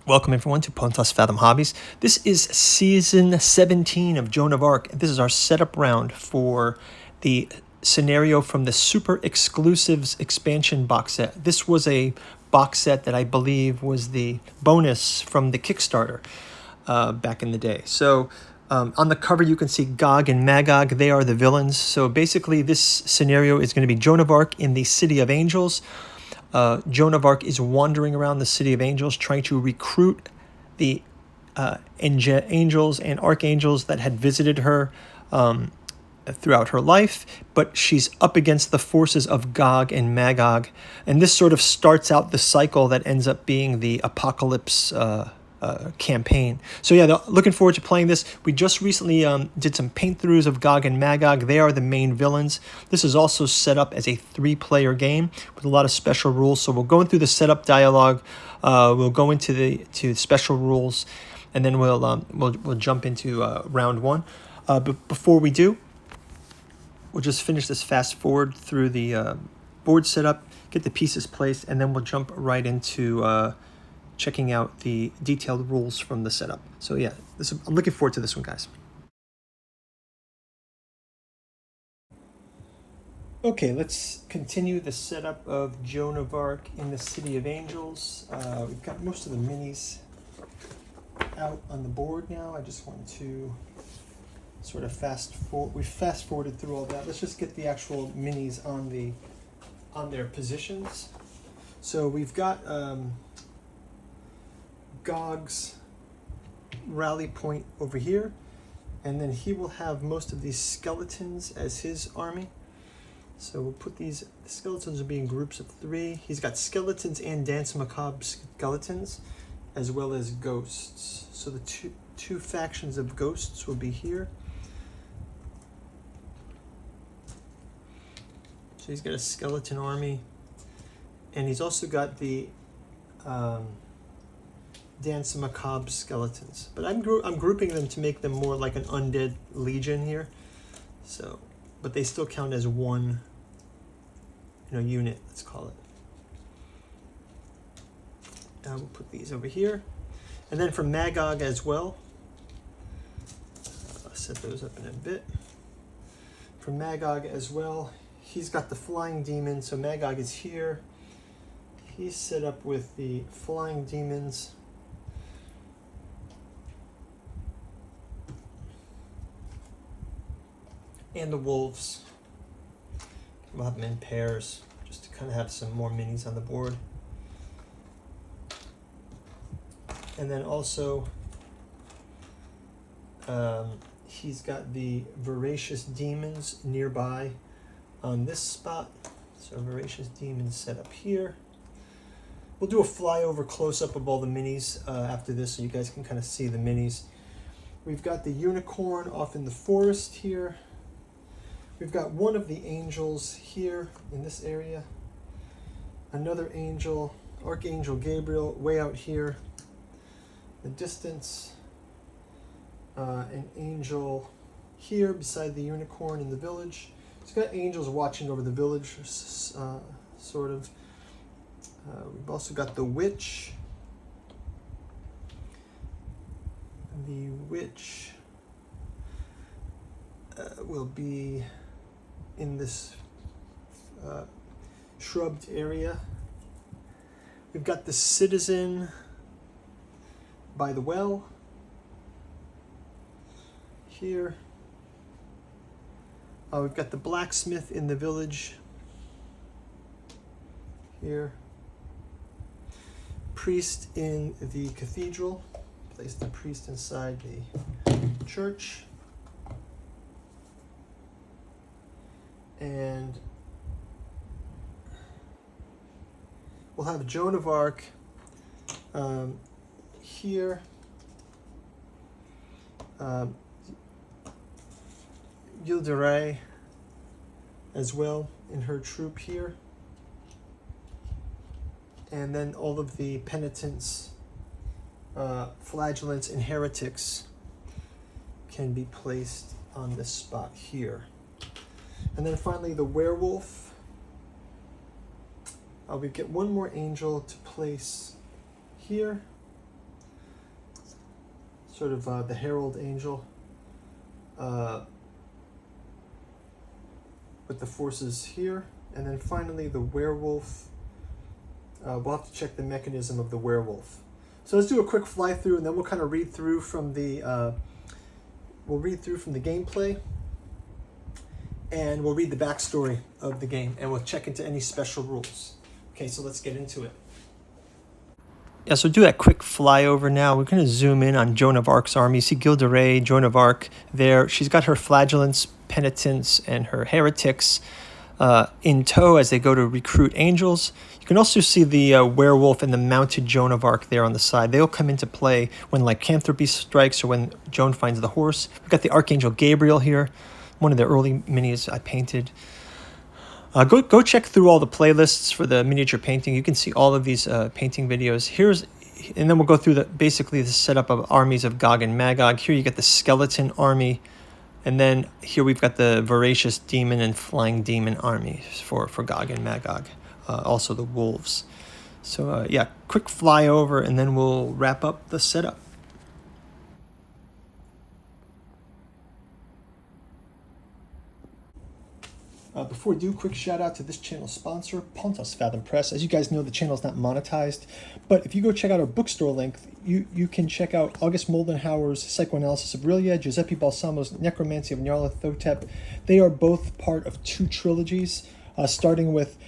Welcome everyone to Pontos Fathom Hobbies. This is season 17 of Joan of Arc. This is our setup round for the scenario from the Super Exclusives expansion box set. This was a box set that I believe was the bonus from the Kickstarter back in the day. So on the cover you can see Gog and Magog. They are the villains. So basically this scenario is going to be Joan of Arc in the City of Angels. Joan of Arc is wandering around the City of Angels trying to recruit the angels and archangels that had visited her throughout her life, but she's up against the forces of Gog and Magog, and this sort of starts out the cycle that ends up being the Apocalypse campaign. So yeah, looking forward to playing this. We just recently did some paint throughs of Gog and Magog. They are the main villains. This is also set up as a 3-player game with a lot of special rules. So we'll go through the setup dialogue. We'll go into the special rules, and then we'll jump into round one. But before we do, we'll just finish this fast forward through the board setup, get the pieces placed, and then we'll jump right into checking out the detailed rules from the setup. So yeah, I'm looking forward to this one, guys. Okay, let's continue the setup of Joan of Arc in the City of Angels. We've got most of the minis out on the board now. I just want to sort of we fast forwarded through all that. Let's just get the actual minis on their positions. So we've got Gog's rally point over here, and then he will have most of these skeletons as his army. So we'll put the skeletons will be in groups of 3. He's got skeletons and Dance Macabre skeletons, as well as ghosts. So the two factions of ghosts will be here. So he's got a skeleton army, and he's also got the Dance Macabre skeletons, but I'm grouping them to make them more like an undead legion here. So, but they still count as one, unit. Let's call it. Now we'll put these over here, and then for Magog as well. I'll set those up in a bit. For Magog as well, he's got the flying demon. So Magog is here. He's set up with the flying demons. And the wolves. We'll have them in pairs just to kind of have some more minis on the board. And then also he's got the voracious demons nearby on this spot. So voracious demons set up here. We'll do a flyover close-up of all the minis after this so you guys can kind of see the minis. We've got the unicorn off in the forest here. We've got one of the angels here in this area. Another angel, Archangel Gabriel, way out here. The distance, an angel here beside the unicorn in the village. It's got angels watching over the village, sort of. We've also got the witch. The witch will be in this shrubbed area. We've got the citizen by the well here. We've got the blacksmith in the village here. Priest in the cathedral. Place the priest inside the church. And we'll have Joan of Arc here. Gilderay as well in her troop here. And then all of the penitents, flagellants, and heretics can be placed on this spot here. And then finally the werewolf. We get one more angel to place here. sort of the herald angel with the forces here. And then finally the werewolf. We'll have to check the mechanism of the werewolf. So let's do a quick fly through, and then we'll kind of read through from the gameplay, and we'll read the backstory of the game, and we'll check into any special rules. Okay, so let's get into it. Yeah, so do that quick flyover now. We're going to zoom in on Joan of Arc's army. You see Gilles de Rais, Joan of Arc there. She's got her flagellants, penitents, and her heretics in tow as they go to recruit angels. You can also see the werewolf and the mounted Joan of Arc there on the side. They'll come into play when lycanthropy strikes or when Joan finds the horse. We've got the Archangel Gabriel here, one of the early minis I painted. Go check through all the playlists for the miniature painting. You can see all of these painting videos. And then we'll go through basically the setup of armies of Gog and Magog. Here you get the skeleton army. And then here we've got the voracious demon and flying demon army for Gog and Magog. Also the wolves. So yeah, quick flyover, and then we'll wrap up the setup. Before we do, quick shout out to this channel's sponsor, Pontos Fathom Press. As you guys know, the channel is not monetized, but if you go check out our bookstore link, you can check out August Moldenhauer's Psychoanalysis of Rillia, Giuseppe Balsamo's Necromancy of Nyarlathotep. They are both part of 2 trilogies, starting with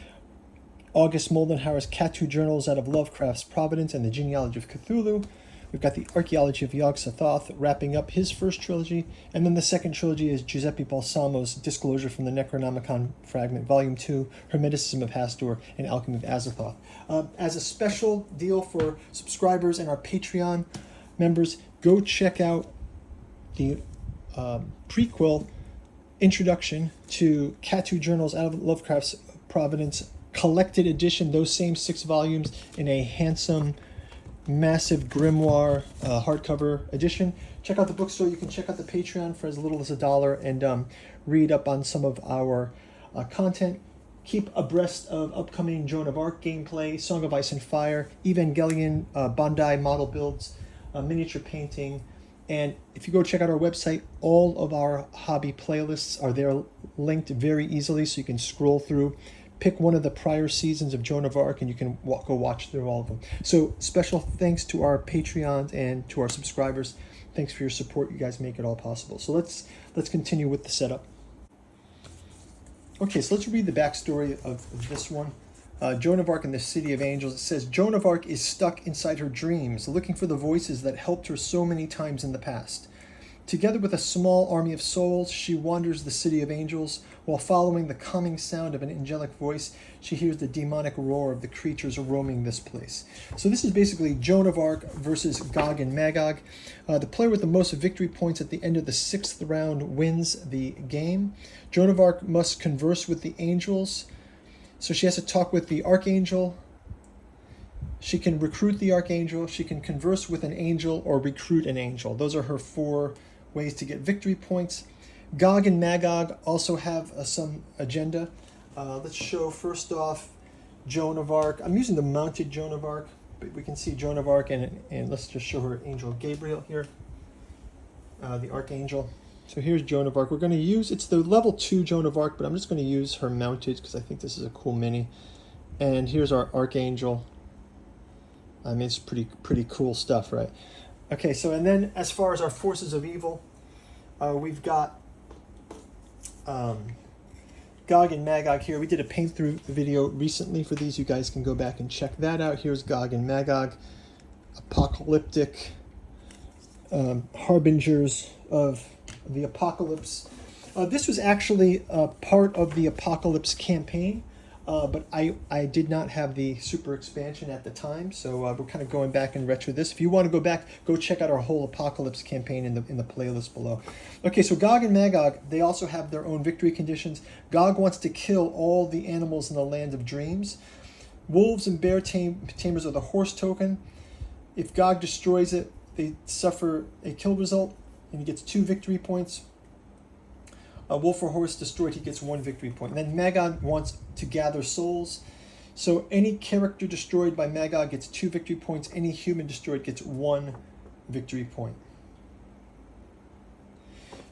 August Moldenhauer's Catu Journals out of Lovecraft's Providence and the Genealogy of Cthulhu. We've got the Archaeology of Yog-Sothoth wrapping up his first trilogy, and then the second trilogy is Giuseppe Balsamo's Disclosure from the Necronomicon Fragment, Volume 2, Hermeticism of Hastur, and Alchemy of Azathoth. As a special deal for subscribers and our Patreon members, go check out the prequel introduction to Catu Journals out of Lovecraft's Providence, collected edition, those same 6 volumes in a handsome, massive grimoire hardcover edition. Check out the bookstore. You can check out the Patreon for as little as $1 and read up on some of our content. Keep abreast of upcoming Joan of Arc gameplay, Song of Ice and Fire, Evangelion, Bandai model builds, miniature painting. And if you go check out our website, all of our hobby playlists are there linked very easily, so you can scroll through. Pick one of the prior seasons of Joan of Arc, and you can go watch through all of them. So special thanks to our Patreons and to our subscribers. Thanks for your support. You guys make it all possible. So let's continue with the setup. Okay, so let's read the backstory of this one. Joan of Arc and the City of Angels. It says, Joan of Arc is stuck inside her dreams, looking for the voices that helped her so many times in the past. Together with a small army of souls, she wanders the City of Angels. While following the calming sound of an angelic voice, she hears the demonic roar of the creatures roaming this place. So this is basically Joan of Arc versus Gog and Magog. The player with the most victory points at the end of the 6th round wins the game. Joan of Arc must converse with the angels. So she has to talk with the Archangel. She can recruit the Archangel. She can converse with an angel or recruit an angel. Those are her 4 ways to get victory points. Gog and Magog also have some agenda. Let's show first off Joan of Arc. I'm using the mounted Joan of Arc, but we can see Joan of Arc, and let's just show her Angel Gabriel here, the Archangel. So here's Joan of Arc. We're going to use, it's the level 2 Joan of Arc, but I'm just going to use her mounted because I think this is a cool mini. And here's our Archangel. I mean, it's pretty cool stuff, right? Okay, so and then as far as our forces of evil, we've got Gog and Magog here. We did a paint through video recently for these. You guys can go back and check that out. Here's Gog and Magog, apocalyptic harbingers of the apocalypse. This was actually part of the Apocalypse campaign, but I did not have the super expansion at the time, so we're kind of going back and retro this. If you want to go back, go check out our whole Apocalypse campaign in the playlist below. Okay, so Gog and Magog, they also have their own victory conditions. Gog wants to kill all the animals in the land of dreams. Wolves and bear tamers are the horse token. If Gog destroys it, they suffer a kill result, and he gets 2 victory points. A wolf or horse destroyed, he gets 1 victory point. And then Magog wants to gather souls. So any character destroyed by Magog gets 2 victory points. Any human destroyed gets 1 victory point.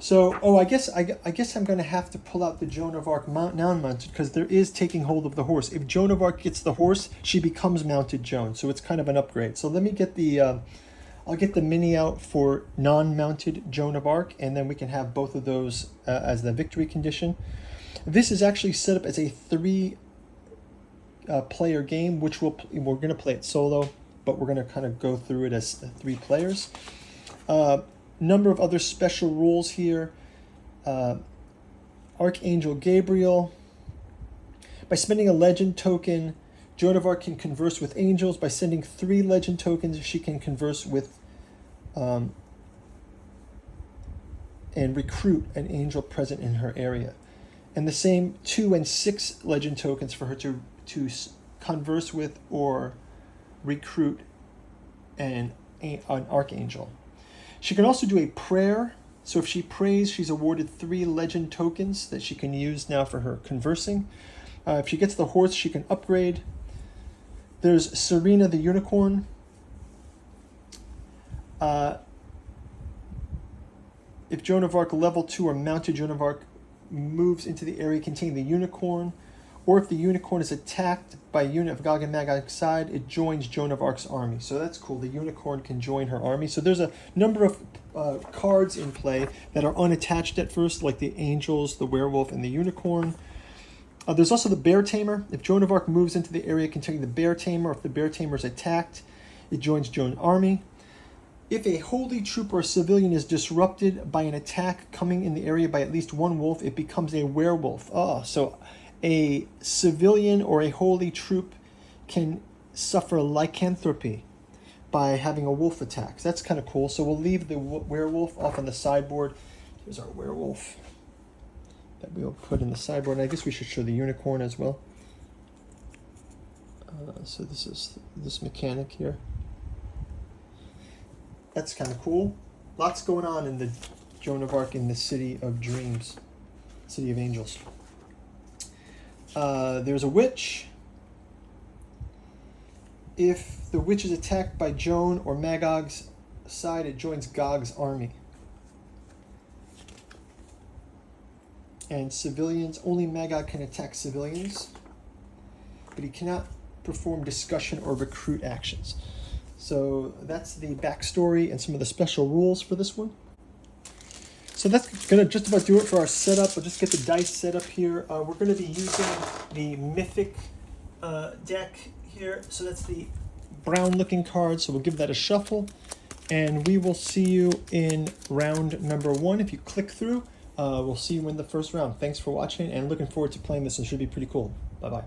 So, oh, I guess I'm going to have to pull out the Joan of Arc non-mounted, because there is taking hold of the horse. If Joan of Arc gets the horse, she becomes mounted Joan. So it's kind of an upgrade. So let me get the, I'll get the mini out for non-mounted Joan of Arc, and then we can have both of those as the victory condition. This is actually set up as a 3-player game, which we're going to play it solo, but we're going to kind of go through it as 3 players. Number of other special rules here. Archangel Gabriel. By spending a legend token, Joan of Arc can converse with angels. By sending 3 legend tokens, she can converse with and recruit an angel present in her area. And the same 2 and 6 legend tokens for her to converse with or recruit an archangel. She can also do a prayer. So if she prays, she's awarded 3 legend tokens that she can use now for her conversing. If she gets the horse, she can upgrade. There's Serena the unicorn. If Joan of Arc level 2 or mounted Joan of Arc moves into the area containing the unicorn, or if the unicorn is attacked by a unit of Gog and Magog's side, it joins Joan of Arc's army. So that's cool. The unicorn can join her army. So there's a number of cards in play that are unattached at first, like the angels, the werewolf, and the unicorn. There's also the bear tamer. If Joan of Arc moves into the area containing the bear tamer, or if the bear tamer is attacked, it joins Joan's army. If a holy troop or a civilian is disrupted by an attack coming in the area by at least 1 wolf, it becomes a werewolf. So a civilian or a holy troop can suffer lycanthropy by having a wolf attack. So that's kind of cool. So we'll leave the werewolf off on the sideboard. Here's our werewolf that we'll put in the sideboard. And I guess we should show the unicorn as well. So this is this mechanic here. That's kind of cool. Lots going on in the Joan of Arc in the City of Dreams, City of Angels. There's a witch. If the witch is attacked by Joan or Magog's side, it joins Gog's army. And civilians, only Magog can attack civilians, but he cannot perform discussion or recruit actions. So that's the backstory and some of the special rules for this one. So that's going to just about do it for our setup. We'll just get the dice set up here. We're going to be using the Mythic deck here. So that's the brown looking card. So we'll give that a shuffle. And we will see you in round number 1. If you click through, we'll see you in the first round. Thanks for watching and looking forward to playing this. It should be pretty cool. Bye-bye.